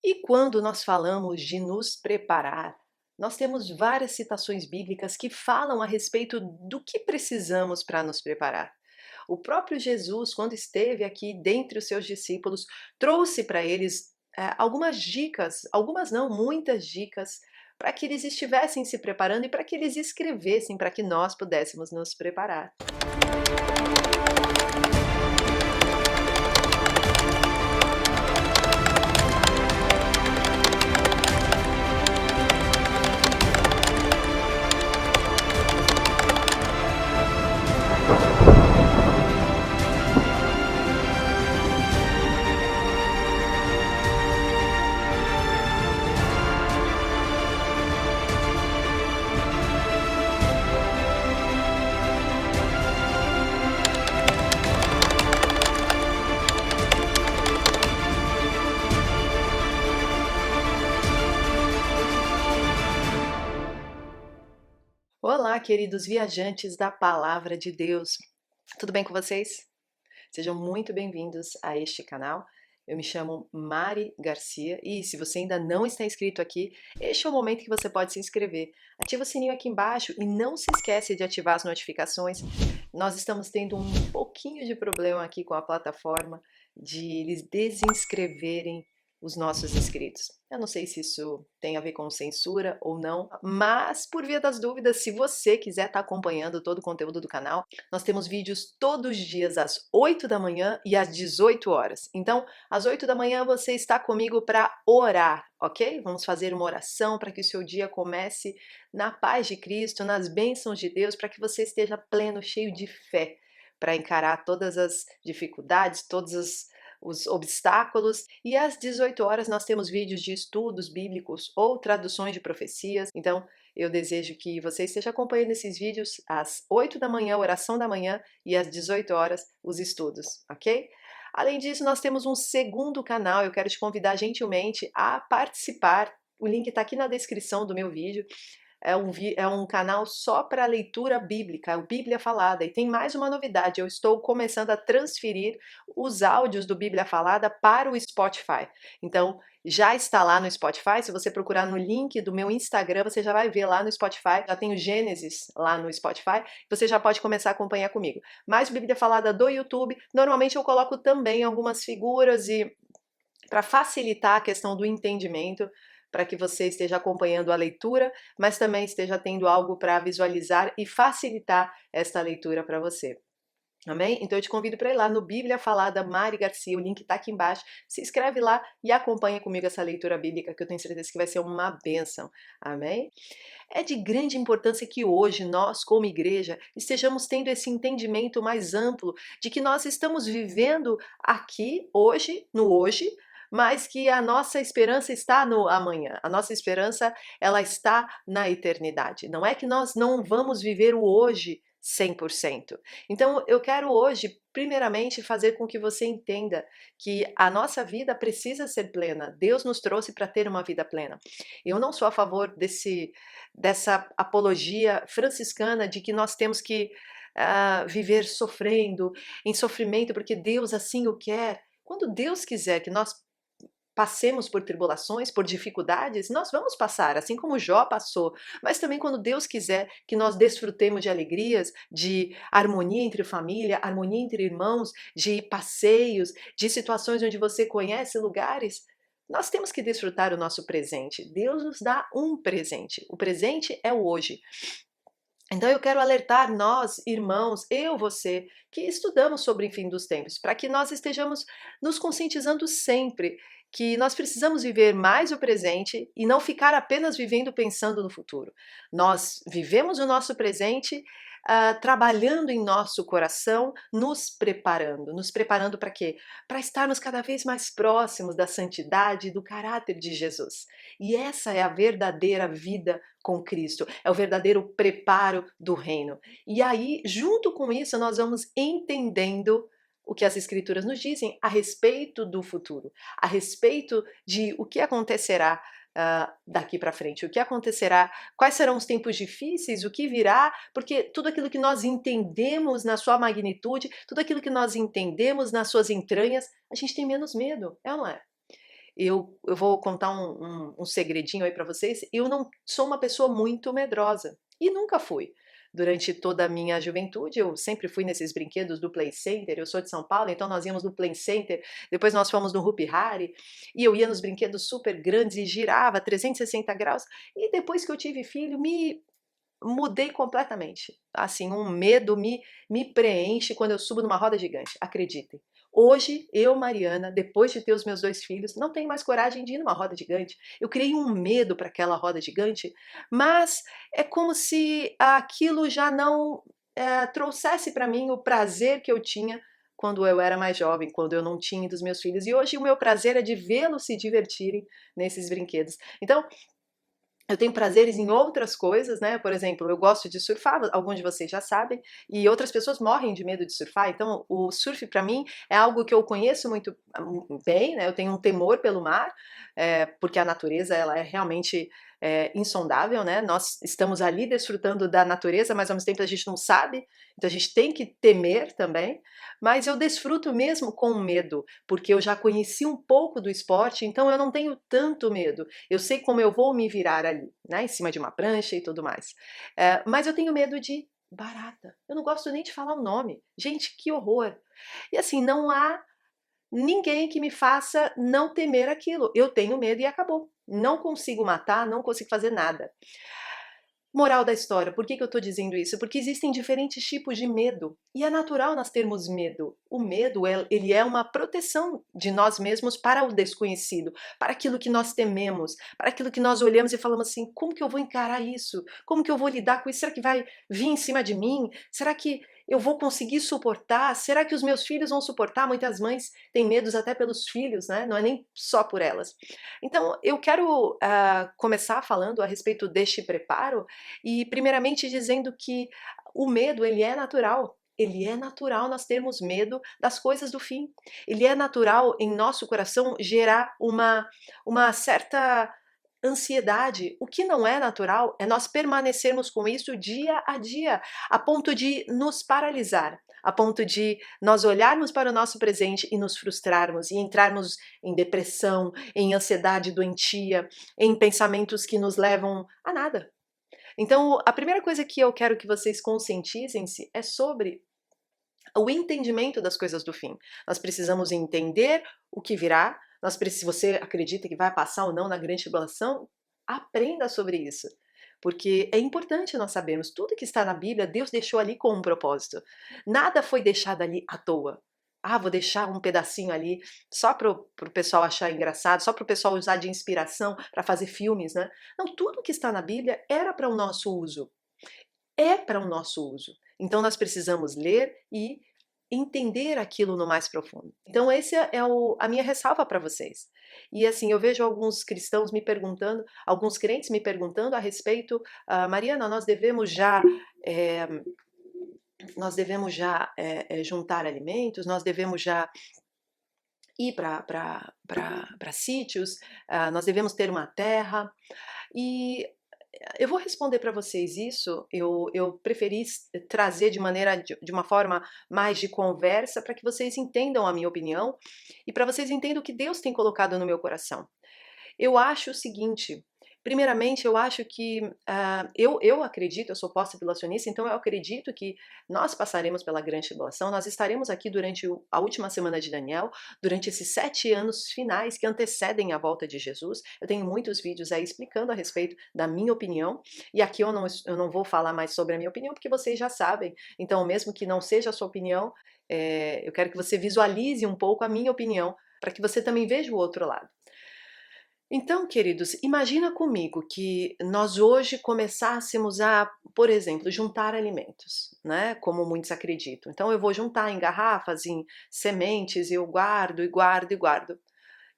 E quando nós falamos de nos preparar, nós temos várias citações bíblicas que falam a respeito do que precisamos para nos preparar. O próprio Jesus, quando esteve aqui dentre os seus discípulos, trouxe para eles algumas dicas, algumas não, muitas dicas, para que eles estivessem se preparando e para que eles escrevessem, para que nós pudéssemos nos preparar. Olá, queridos viajantes da Palavra de Deus. Tudo bem com vocês? Sejam muito bem-vindos a este canal. Eu me chamo Mari Garcia e se você ainda não está inscrito aqui, este é o momento que você pode se inscrever. Ativa o sininho aqui embaixo e não se esquece de ativar as notificações. Nós estamos tendo um pouquinho de problema aqui com a plataforma de eles desinscreverem os nossos inscritos. Eu não sei se isso tem a ver com censura ou não, mas por via das dúvidas, se você quiser estar acompanhando todo o conteúdo do canal, nós temos vídeos todos os dias às 8 da manhã e às 18 horas. Então, às 8 da manhã você está comigo para orar, ok? Vamos fazer uma oração para que o seu dia comece na paz de Cristo, nas bênçãos de Deus, para que você esteja pleno, cheio de fé, para encarar todas as dificuldades, todos os obstáculos. E às 18 horas nós temos vídeos de estudos bíblicos ou traduções de profecias. Então, eu desejo que você esteja acompanhando esses vídeos às 8 da manhã, oração da manhã, e às 18 horas, os estudos, ok? Além disso, nós temos um segundo canal, eu quero te convidar gentilmente a participar. O link está aqui na descrição do meu vídeo. É um canal só para leitura bíblica, é o Bíblia Falada. E tem mais uma novidade, eu estou começando a transferir os áudios do Bíblia Falada para o Spotify. Então, já está lá no Spotify, se você procurar no link do meu Instagram, você já vai ver lá no Spotify, já tem o Gênesis lá no Spotify, você já pode começar a acompanhar comigo. Mas o Bíblia Falada do YouTube, normalmente eu coloco também algumas figuras e para facilitar a questão do entendimento, para que você esteja acompanhando a leitura, mas também esteja tendo algo para visualizar e facilitar esta leitura para você. Amém? Então eu te convido para ir lá no Bíblia Falada Mari Garcia, o link está aqui embaixo. Se inscreve lá e acompanha comigo essa leitura bíblica, que eu tenho certeza que vai ser uma bênção. Amém? É de grande importância que hoje nós, como igreja, estejamos tendo esse entendimento mais amplo de que nós estamos vivendo aqui, hoje, no hoje, mas que a nossa esperança está no amanhã. A nossa esperança, ela está na eternidade. Não é que nós não vamos viver o hoje 100%. Então, eu quero hoje, primeiramente, fazer com que você entenda que a nossa vida precisa ser plena. Deus nos trouxe para ter uma vida plena. Eu não sou a favor dessa apologia franciscana de que nós temos que viver sofrendo, em sofrimento, porque Deus assim o quer. Quando Deus quiser que nós passemos por tribulações, por dificuldades, nós vamos passar, assim como Jó passou, mas também quando Deus quiser que nós desfrutemos de alegrias, de harmonia entre família, harmonia entre irmãos, de passeios, de situações onde você conhece lugares, nós temos que desfrutar o nosso presente. Deus nos dá um presente. O presente é o hoje. Então eu quero alertar nós, irmãos, eu, você, que estudamos sobre o fim dos tempos, para que nós estejamos nos conscientizando sempre que nós precisamos viver mais o presente e não ficar apenas vivendo pensando no futuro. Nós vivemos o nosso presente trabalhando em nosso coração, nos preparando para quê? Para estarmos cada vez mais próximos da santidade e do caráter de Jesus. E essa é a verdadeira vida com Cristo, é o verdadeiro preparo do reino. E aí, junto com isso, nós vamos entendendo o que as escrituras nos dizem a respeito do futuro, a respeito de o que acontecerá daqui para frente, o que acontecerá, quais serão os tempos difíceis, o que virá, porque tudo aquilo que nós entendemos na sua magnitude, tudo aquilo que nós entendemos nas suas entranhas, a gente tem menos medo, é ou não é? eu vou contar um segredinho aí para vocês, eu não sou uma pessoa muito medrosa, e nunca fui. Durante toda a minha juventude, eu sempre fui nesses brinquedos do Play Center, eu sou de São Paulo, então nós íamos no Play Center, depois nós fomos no Hopi Hari, e eu ia nos brinquedos super grandes e girava 360 graus, e depois que eu tive filho, me mudei completamente. Assim, um medo me preenche quando eu subo numa roda gigante, acreditem. Hoje, eu, Mariana, depois de ter os meus 2 filhos, não tenho mais coragem de ir numa roda gigante. Eu criei um medo para aquela roda gigante, mas é como se aquilo já não trouxesse para mim o prazer que eu tinha quando eu era mais jovem, quando eu não tinha dos meus filhos. E hoje o meu prazer é de vê-los se divertirem nesses brinquedos. Então, eu tenho prazeres em outras coisas, né? Por exemplo, eu gosto de surfar, alguns de vocês já sabem, e outras pessoas morrem de medo de surfar. Então, o surf para mim é algo que eu conheço muito bem, né? Eu tenho um temor pelo mar, porque a natureza ela é realmente insondável, né? Nós estamos ali desfrutando da natureza, mas ao mesmo tempo a gente não sabe, então a gente tem que temer também. Mas eu desfruto mesmo com medo, porque eu já conheci um pouco do esporte, então eu não tenho tanto medo. Eu sei como eu vou me virar ali, né, em cima de uma prancha e tudo mais. Mas eu tenho medo de barata. Eu não gosto nem de falar o nome. Gente, que horror! E assim, não há ninguém que me faça não temer aquilo. Eu tenho medo e acabou. Não consigo matar, não consigo fazer nada. Moral da história, por que eu estou dizendo isso? Porque existem diferentes tipos de medo, e é natural nós termos medo. O medo, ele é uma proteção de nós mesmos para o desconhecido, para aquilo que nós tememos, para aquilo que nós olhamos e falamos assim, como que eu vou encarar isso? Como que eu vou lidar com isso? Será que vai vir em cima de mim? Será que eu vou conseguir suportar? Será que os meus filhos vão suportar? Muitas mães têm medos até pelos filhos, né? Não é nem só por elas. Então, eu quero começar falando a respeito deste preparo, e primeiramente dizendo que o medo ele é natural. Ele é natural nós termos medo das coisas do fim. Ele é natural em nosso coração gerar uma certa ansiedade. O que não é natural é nós permanecermos com isso dia a dia, a ponto de nos paralisar, a ponto de nós olharmos para o nosso presente e nos frustrarmos e entrarmos em depressão, em ansiedade doentia, em pensamentos que nos levam a nada. Então, a primeira coisa que eu quero que vocês conscientizem-se é sobre o entendimento das coisas do fim. Nós precisamos entender o que virá. Se você acredita que vai passar ou não na grande tribulação, aprenda sobre isso. Porque é importante nós sabermos tudo que está na Bíblia, Deus deixou ali com um propósito. Nada foi deixado ali à toa. Ah, vou deixar um pedacinho ali só para o pessoal achar engraçado, só para o pessoal usar de inspiração para fazer filmes, né? Não, tudo que está na Bíblia era para o nosso uso. É para o nosso uso. Então nós precisamos ler e entender aquilo no mais profundo. Então esse é a minha ressalva para vocês. E assim, eu vejo alguns cristãos me perguntando, alguns crentes me perguntando a respeito, Mariana, eh, nós devemos já juntar alimentos, nós devemos já ir para sítios, nós devemos ter uma terra. E eu vou responder para vocês isso, eu preferi trazer de uma forma mais de conversa para que vocês entendam a minha opinião e para vocês entendam o que Deus tem colocado no meu coração. Eu acho o seguinte, primeiramente eu acho que, eu acredito, eu sou pós-tribulacionista, então eu acredito que nós passaremos pela grande tribulação, nós estaremos aqui durante a última semana de Daniel, durante esses 7 anos finais que antecedem a volta de Jesus. Eu tenho muitos vídeos aí explicando a respeito da minha opinião, e aqui eu não vou falar mais sobre a minha opinião, porque vocês já sabem, então mesmo que não seja a sua opinião, eu quero que você visualize um pouco a minha opinião, para que você também veja o outro lado. Então, queridos, imagina comigo que nós hoje começássemos a, por exemplo, juntar alimentos, né? Como muitos acreditam. Então, eu vou juntar em garrafas, em sementes, eu guardo e guardo e guardo.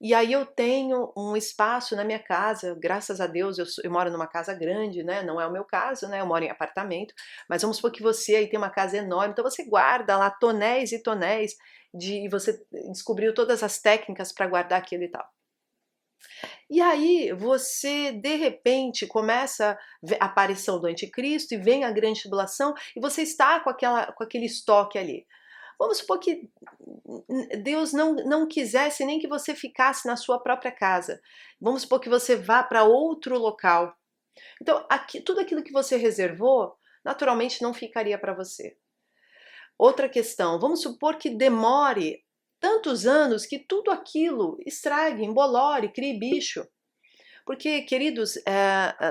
E aí eu tenho um espaço na minha casa, graças a Deus eu moro numa casa grande, né? Não é o meu caso, né? Eu moro em apartamento, mas vamos supor que você aí tem uma casa enorme, então você guarda lá tonéis e tonéis e você descobriu todas as técnicas para guardar aquilo e tal. E aí você, de repente, começa a aparição do anticristo e vem a grande tribulação e você está com aquele estoque ali. Vamos supor que Deus não quisesse nem que você ficasse na sua própria casa. Vamos supor que você vá para outro local. Então, tudo aquilo que você reservou, naturalmente não ficaria para você. Outra questão, vamos supor que demore tantos anos que tudo aquilo estrague, embolore, crie bicho. Porque, queridos,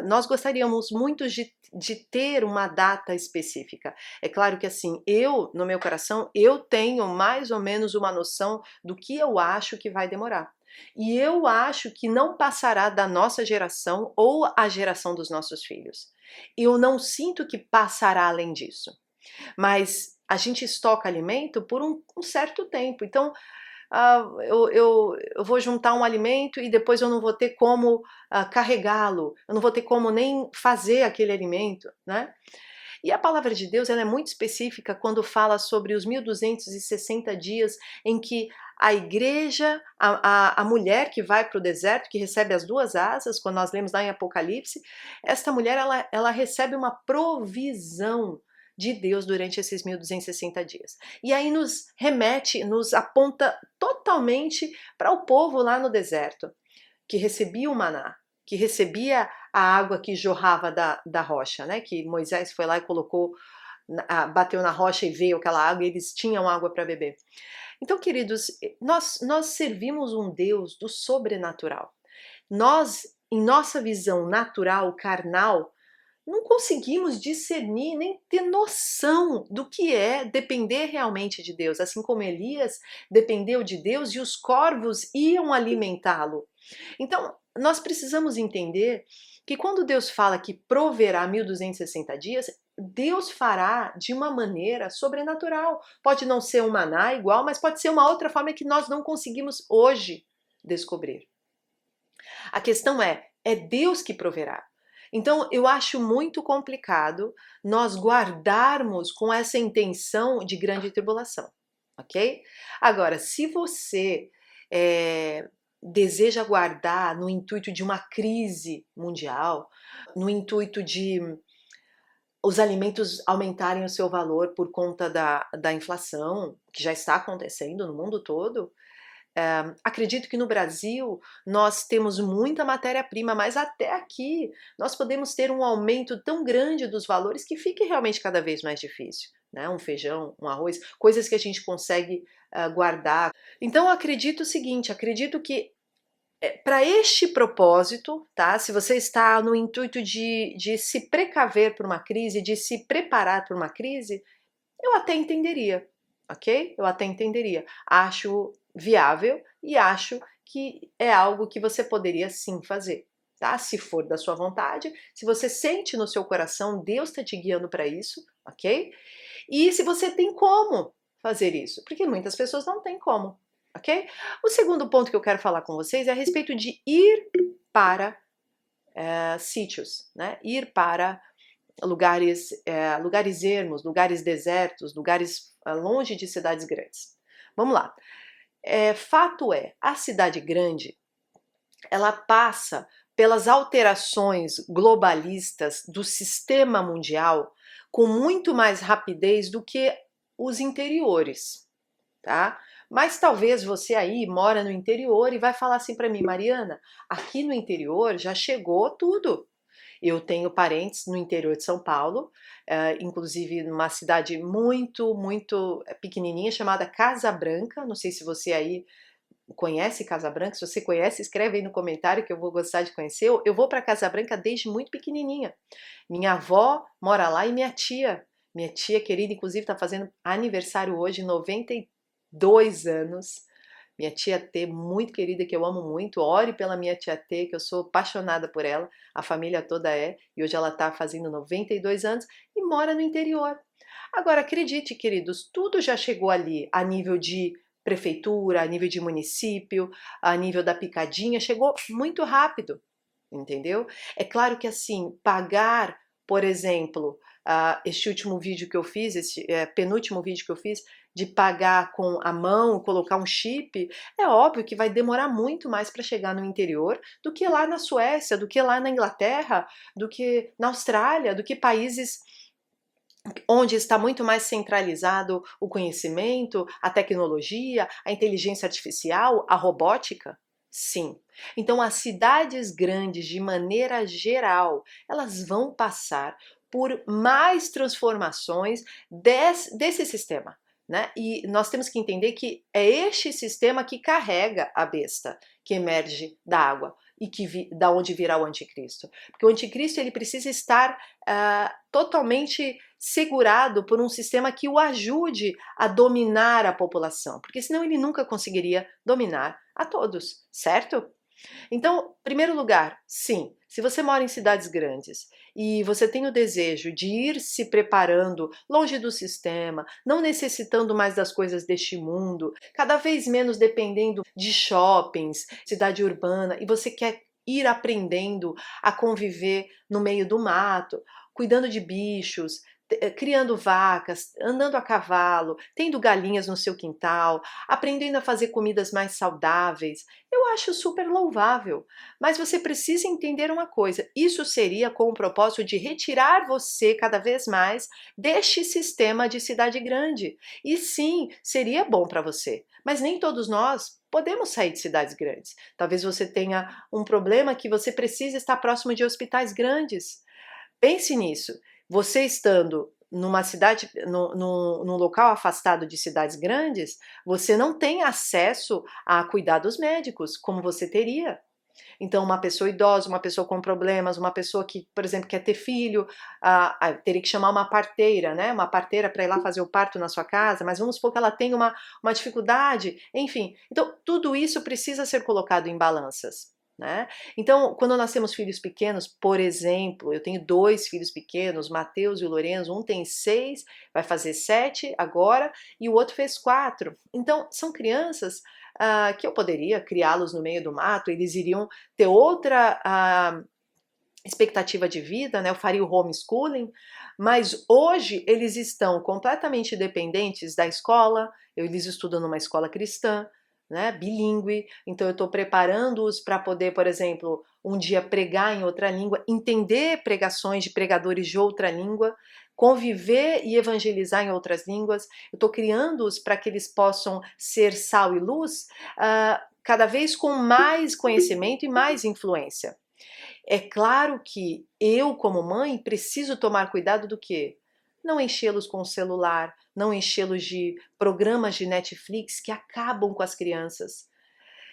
nós gostaríamos muito de ter uma data específica. É claro que assim, no meu coração, eu tenho mais ou menos uma noção do que eu acho que vai demorar. E eu acho que não passará da nossa geração ou a geração dos nossos filhos. Eu não sinto que passará além disso. Mas a gente estoca alimento por um certo tempo. Então, eu vou juntar um alimento e depois eu não vou ter como carregá-lo, eu não vou ter como nem fazer aquele alimento, né? E a palavra de Deus ela é muito específica quando fala sobre os 1260 dias em que a igreja, a mulher que vai para o deserto, que recebe as duas asas, quando nós lemos lá em Apocalipse, esta mulher ela recebe uma provisão de Deus durante esses 1260 dias. E aí nos remete, nos aponta totalmente para o povo lá no deserto, que recebia o maná, que recebia a água que jorrava da rocha, né? Que Moisés foi lá e colocou, bateu na rocha e veio aquela água e eles tinham água para beber. Então, queridos, nós servimos um Deus do sobrenatural. Nós, em nossa visão natural, carnal, não conseguimos discernir nem ter noção do que é depender realmente de Deus, assim como Elias dependeu de Deus e os corvos iam alimentá-lo. Então, nós precisamos entender que quando Deus fala que proverá 1260 dias, Deus fará de uma maneira sobrenatural. Pode não ser um maná igual, mas pode ser uma outra forma que nós não conseguimos hoje descobrir. A questão é Deus que proverá. Então, eu acho muito complicado nós guardarmos com essa intenção de grande tribulação, ok? Agora, se você deseja guardar no intuito de uma crise mundial, no intuito de os alimentos aumentarem o seu valor por conta da inflação, que já está acontecendo no mundo todo, acredito que no Brasil nós temos muita matéria-prima, mas até aqui nós podemos ter um aumento tão grande dos valores que fique realmente cada vez mais difícil, né? Um feijão, um arroz, coisas que a gente consegue guardar. Então eu acredito o seguinte, acredito que para este propósito, tá? Se você está no intuito de se precaver para uma crise, de se preparar para uma crise, eu até entenderia, ok? Eu até entenderia. Acho viável e acho que é algo que você poderia sim fazer, tá? Se for da sua vontade, se você sente no seu coração, Deus está te guiando para isso, ok? E se você tem como fazer isso, porque muitas pessoas não têm como, ok? O segundo ponto que eu quero falar com vocês é a respeito de ir para sítios, né? Ir para lugares ermos, lugares desertos, lugares longe de cidades grandes. Vamos lá. Fato a cidade grande, ela passa pelas alterações globalistas do sistema mundial com muito mais rapidez do que os interiores, tá? Mas talvez você aí mora no interior e vai falar assim para mim, Mariana, aqui no interior já chegou tudo. Eu tenho parentes no interior de São Paulo, inclusive numa cidade muito pequenininha chamada Casa Branca. Não sei se você aí conhece Casa Branca. Se você conhece, escreve aí no comentário que eu vou gostar de conhecer. Eu vou para Casa Branca desde muito pequenininha. Minha avó mora lá e minha tia querida, inclusive está fazendo aniversário hoje, 92 anos. Minha tia T, muito querida, que eu amo muito. Ore pela minha tia T, que eu sou apaixonada por ela. A família toda e hoje ela está fazendo 92 anos e mora no interior. Agora, acredite, queridos, tudo já chegou ali a nível de prefeitura, a nível de município, a nível da picadinha, chegou muito rápido, entendeu? É claro que assim, pagar, por exemplo, este último vídeo que eu fiz, este penúltimo vídeo que eu fiz, de pagar com a mão, colocar um chip, é óbvio que vai demorar muito mais para chegar no interior do que lá na Suécia, do que lá na Inglaterra, do que na Austrália, do que países onde está muito mais centralizado o conhecimento, a tecnologia, a inteligência artificial, a robótica? Sim. Então, as cidades grandes, de maneira geral, elas vão passar por mais transformações desse sistema, né? E nós temos que entender que é este sistema que carrega a besta que emerge da água e da onde virá o anticristo. Porque o anticristo ele precisa estar totalmente segurado por um sistema que o ajude a dominar a população, porque senão ele nunca conseguiria dominar a todos, certo? Então, primeiro lugar, sim, se você mora em cidades grandes e você tem o desejo de ir se preparando longe do sistema, não necessitando mais das coisas deste mundo, cada vez menos dependendo de shoppings, cidade urbana, e você quer ir aprendendo a conviver no meio do mato, cuidando de bichos, criando vacas, andando a cavalo, tendo galinhas no seu quintal, aprendendo a fazer comidas mais saudáveis, eu acho super louvável. Mas você precisa entender uma coisa: isso seria com o propósito de retirar você cada vez mais deste sistema de cidade grande. E sim, seria bom para você, mas nem todos nós podemos sair de cidades grandes. Talvez você tenha um problema que você precisa estar próximo de hospitais grandes. Pense nisso. Você estando numa cidade, num local afastado de cidades grandes, você não tem acesso a cuidados médicos como você teria. Então, uma pessoa idosa, uma pessoa com problemas, uma pessoa que, por exemplo, quer ter filho, teria que chamar uma parteira, né? Uma parteira para ir lá fazer o parto na sua casa, mas vamos supor que ela tenha uma dificuldade, enfim. Então, tudo isso precisa ser colocado em balanças. Né? Então, quando nós temos filhos pequenos, por exemplo, eu tenho 2 filhos pequenos, Mateus e o Lorenzo, um tem 6, vai fazer 7 agora, e o outro fez 4. Então, são crianças que eu poderia criá-los no meio do mato, eles iriam ter outra expectativa de vida, né? Eu faria o homeschooling, mas hoje eles estão completamente dependentes da escola, eles estudam numa escola cristã, né, bilíngue, então eu estou preparando-os para poder, por exemplo, um dia pregar em outra língua, entender pregações de pregadores de outra língua, conviver e evangelizar em outras línguas, eu estou criando-os para que eles possam ser sal e luz, cada vez com mais conhecimento e mais influência. É claro que eu, como mãe, preciso tomar cuidado do quê? Não enchê-los com o celular, não enchê-los de programas de Netflix que acabam com as crianças.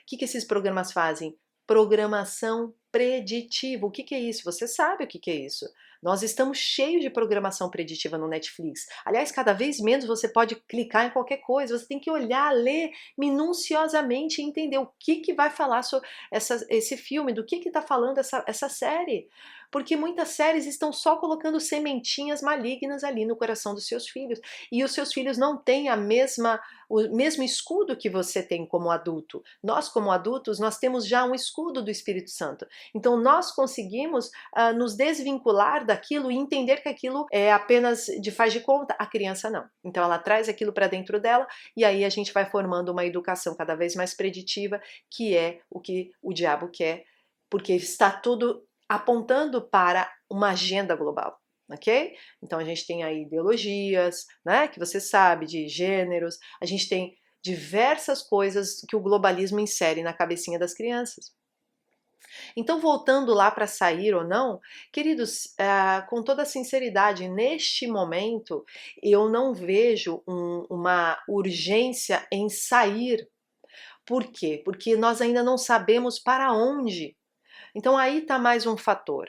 O que esses programas fazem? Programação preditiva. O que é isso? Você sabe o que é isso. Nós estamos cheios de programação preditiva no Netflix. Aliás, cada vez menos você pode clicar em qualquer coisa. Você tem que olhar, ler minuciosamente e entender o que vai falar sobre esse filme, do que está falando essa série. Porque muitas séries estão só colocando sementinhas malignas ali no coração dos seus filhos. E os seus filhos não têm o mesmo escudo que você tem como adulto. Nós, como adultos, nós temos já um escudo do Espírito Santo. Então, nós conseguimos nos desvincular daquilo e entender que aquilo é apenas de faz de conta. A criança não. Então, ela traz aquilo para dentro dela e aí a gente vai formando uma educação cada vez mais preditiva, que é o que o diabo quer, porque está tudo apontando para uma agenda global. Ok? Então a gente tem aí ideologias, né, que você sabe, de gêneros, a gente tem diversas coisas que o globalismo insere na cabecinha das crianças. Então, voltando lá para sair ou não, queridos, com toda sinceridade, neste momento eu não vejo uma urgência em sair. Por quê? Porque nós ainda não sabemos para onde. Então aí está mais um fator.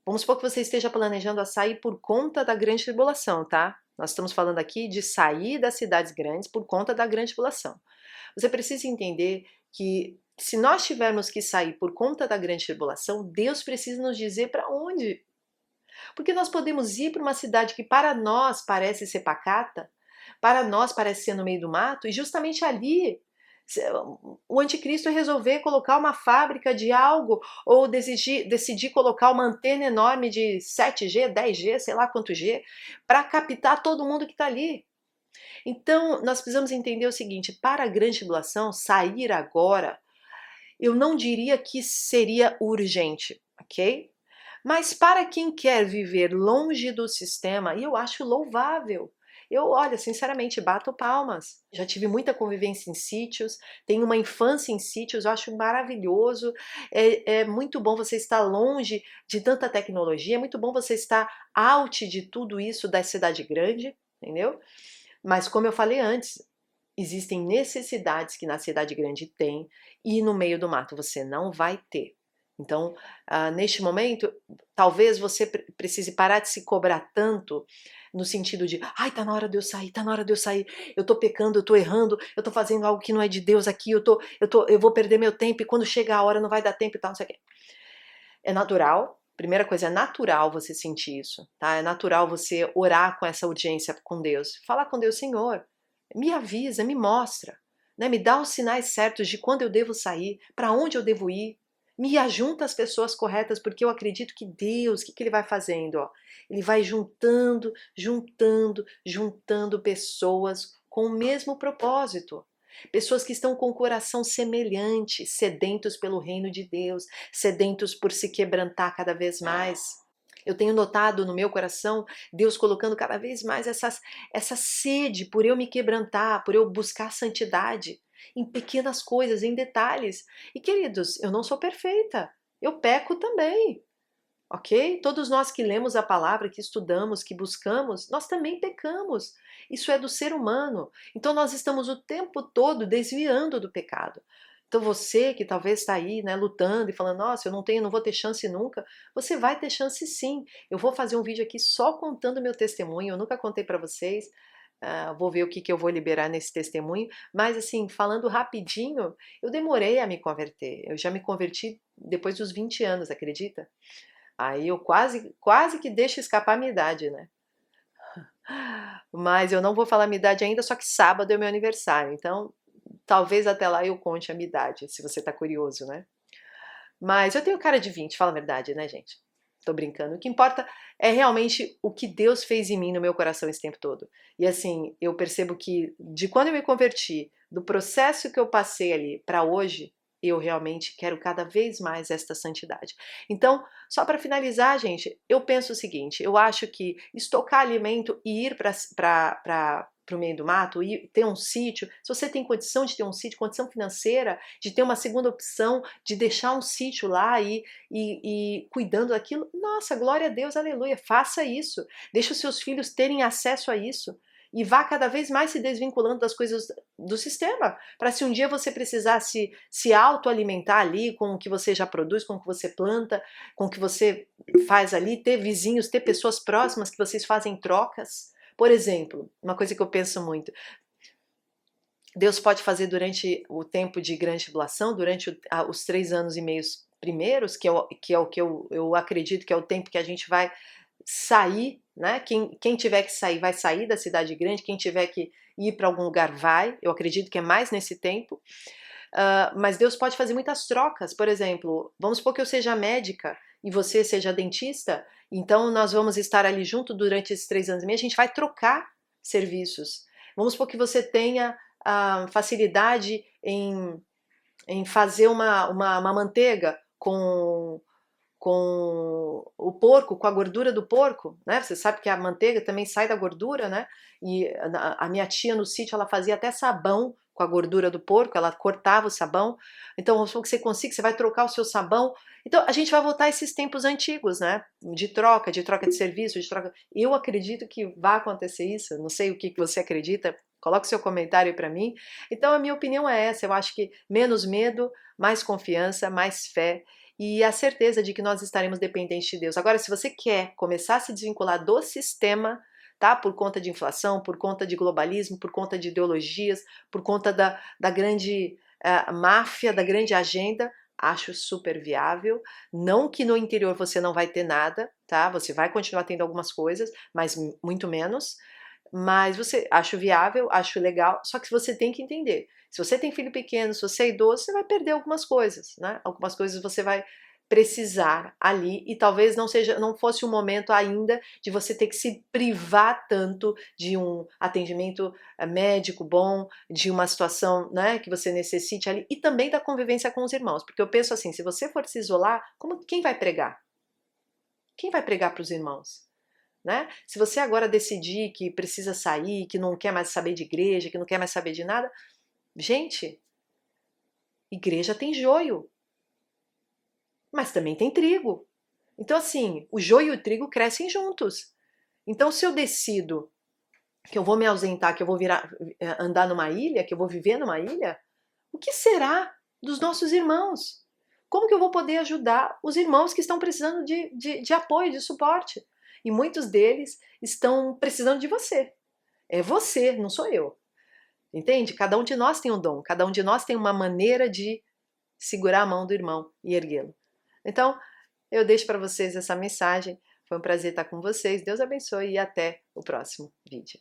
Vamos supor que você esteja planejando a sair por conta da grande tribulação, tá? Nós estamos falando aqui de sair das cidades grandes por conta da grande tribulação. Você precisa entender que se nós tivermos que sair por conta da grande tribulação, Deus precisa nos dizer para onde. Porque nós podemos ir para uma cidade que para nós parece ser pacata, para nós parece ser no meio do mato, e justamente ali o anticristo resolver colocar uma fábrica de algo ou decidir colocar uma antena enorme de 7G, 10G, sei lá quanto G, para captar todo mundo que está ali. Então, nós precisamos entender o seguinte: para a grande tribulação, sair agora, eu não diria que seria urgente, ok? Mas para quem quer viver longe do sistema, e eu acho louvável. Eu, olha, sinceramente, bato palmas. Já tive muita convivência em sítios, tenho uma infância em sítios, eu acho maravilhoso. É muito bom você estar longe de tanta tecnologia, é muito bom você estar out de tudo isso da cidade grande, entendeu? Mas como eu falei antes, existem necessidades que na cidade grande tem e no meio do mato você não vai ter. Então, neste momento, talvez você precise parar de se cobrar tanto no sentido de, ai, tá na hora de eu sair, tá na hora de eu sair, eu tô pecando, eu tô errando, eu tô fazendo algo que não é de Deus aqui, eu vou perder meu tempo e quando chegar a hora não vai dar tempo e tal, não sei o quê. É natural, primeira coisa, é natural você sentir isso, tá? É natural você orar com essa urgência com Deus. Falar com Deus, Senhor, me avisa, me mostra, né? Me dá os sinais certos de quando eu devo sair, para onde eu devo ir. Me ajunta as pessoas corretas, porque eu acredito que Deus, o que Ele vai fazendo? Ó? Ele vai juntando, juntando, juntando pessoas com o mesmo propósito. Pessoas que estão com o coração semelhante, sedentos pelo reino de Deus, sedentos por se quebrantar cada vez mais. Eu tenho notado no meu coração Deus colocando cada vez mais essa sede por eu me quebrantar, por eu buscar santidade em pequenas coisas, em detalhes. E queridos, eu não sou perfeita, eu peco também. Ok? Todos nós que lemos a palavra, que estudamos, que buscamos, nós também pecamos. Isso é do ser humano. Então nós estamos o tempo todo desviando do pecado. Então você que talvez está aí, né, lutando e falando, nossa, eu não tenho, não vou ter chance nunca, você vai ter chance sim. Eu vou fazer um vídeo aqui só contando meu testemunho. Eu nunca contei para vocês. Vou ver o que eu vou liberar nesse testemunho. Mas assim, falando rapidinho, eu demorei a me converter. Eu já me converti depois dos 20 anos, acredita? Aí eu quase que deixo escapar a minha idade, né? Mas eu não vou falar a minha idade ainda, só que sábado é meu aniversário. Então, talvez até lá eu conte a minha idade, se você tá curioso, né? Mas eu tenho cara de 20, fala a verdade, né, gente? Tô brincando. O que importa é realmente o que Deus fez em mim, no meu coração esse tempo todo. E assim, eu percebo que de quando eu me converti, do processo que eu passei ali para hoje, eu realmente quero cada vez mais esta santidade. Então, só para finalizar, gente, eu penso o seguinte: eu acho que estocar alimento e ir para o meio do mato, e ter um sítio, se você tem condição de ter um sítio, condição financeira, de ter uma segunda opção, de deixar um sítio lá e cuidando daquilo, nossa, glória a Deus, aleluia, faça isso, deixa os seus filhos terem acesso a isso, e vá cada vez mais se desvinculando das coisas do sistema, para se um dia você precisar se autoalimentar ali com o que você já produz, com o que você planta, com o que você faz ali, ter vizinhos, ter pessoas próximas que vocês fazem trocas. Por exemplo, uma coisa que eu penso muito, Deus pode fazer durante o tempo de grande tribulação, durante os 3 anos e meio primeiros, que é o que eu acredito que é o tempo que a gente vai sair, né? Quem tiver que sair, vai sair da cidade grande, quem tiver que ir para algum lugar, vai. Eu acredito que é mais nesse tempo. Mas Deus pode fazer muitas trocas. Por exemplo, vamos supor que eu seja médica e você seja dentista, então nós vamos estar ali junto durante esses 3 anos e meio, a gente vai trocar serviços. Vamos supor que você tenha facilidade em fazer uma manteiga com o porco, com a gordura do porco, né? Você sabe que a manteiga também sai da gordura, né? E a minha tia no sítio, ela fazia até sabão com a gordura do porco, ela cortava o sabão. Então, vamos supor que você consiga, você vai trocar o seu sabão. Então, a gente vai voltar a esses tempos antigos, né? De troca de serviço, de troca. Eu acredito que vai acontecer isso. Não sei o que você acredita. Coloque seu comentário aí para mim. Então, a minha opinião é essa. Eu acho que menos medo, mais confiança, mais fé e a certeza de que nós estaremos dependentes de Deus. Agora, se você quer começar a se desvincular do sistema, tá? Por conta de inflação, por conta de globalismo, por conta de ideologias, por conta da grande máfia, da grande agenda, acho super viável. Não que no interior você não vai ter nada, tá? Você vai continuar tendo algumas coisas, mas muito menos. Mas você acho viável, acho legal, só que você tem que entender. Se você tem filho pequeno, se você é idoso, você vai perder algumas coisas, né? Algumas coisas você vai precisar ali e talvez não fosse o momento ainda de você ter que se privar tanto de um atendimento médico bom, de uma situação, né, que você necessite ali e também da convivência com os irmãos, porque eu penso assim, se você for se isolar, quem vai pregar? Quem vai pregar para os irmãos? Né? Se você agora decidir que precisa sair, que não quer mais saber de igreja, que não quer mais saber de nada, gente, igreja tem joio, mas também tem trigo. Então, assim, o joio e o trigo crescem juntos. Então, se eu decido que eu vou me ausentar, que eu vou andar numa ilha, que eu vou viver numa ilha, o que será dos nossos irmãos? Como que eu vou poder ajudar os irmãos que estão precisando de apoio, de suporte? E muitos deles estão precisando de você. É você, não sou eu. Entende? Cada um de nós tem um dom, cada um de nós tem uma maneira de segurar a mão do irmão e erguê-lo. Então, eu deixo para vocês essa mensagem. Foi um prazer estar com vocês. Deus abençoe e até o próximo vídeo.